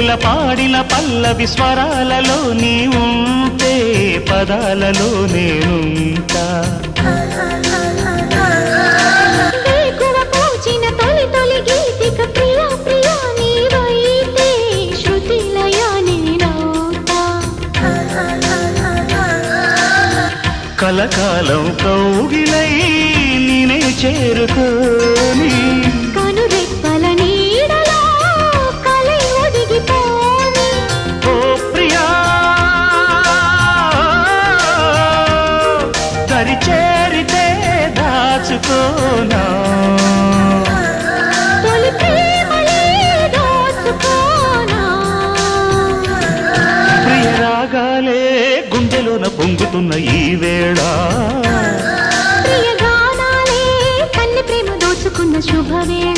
కోకిల పాడిన పల్లవి స్వరాలలో నీ ఉంటే పదాలలో నేనుంటా కలకాలం కౌగిలై నేనే చేరుకోని కనురెప్పల నీడలో కలై ఒదిగిపోని ఓ ప్రియా దరి చేరితే దాచుకోనా తొలి ప్రేమలే దోచుకోనా ప్రియ రాగాలే గుండెలోన పొంగుతున్న ఈ వేళ ప్రియ గానాలే కన్నె ప్రేమ దోచుకున్న శుభవేళ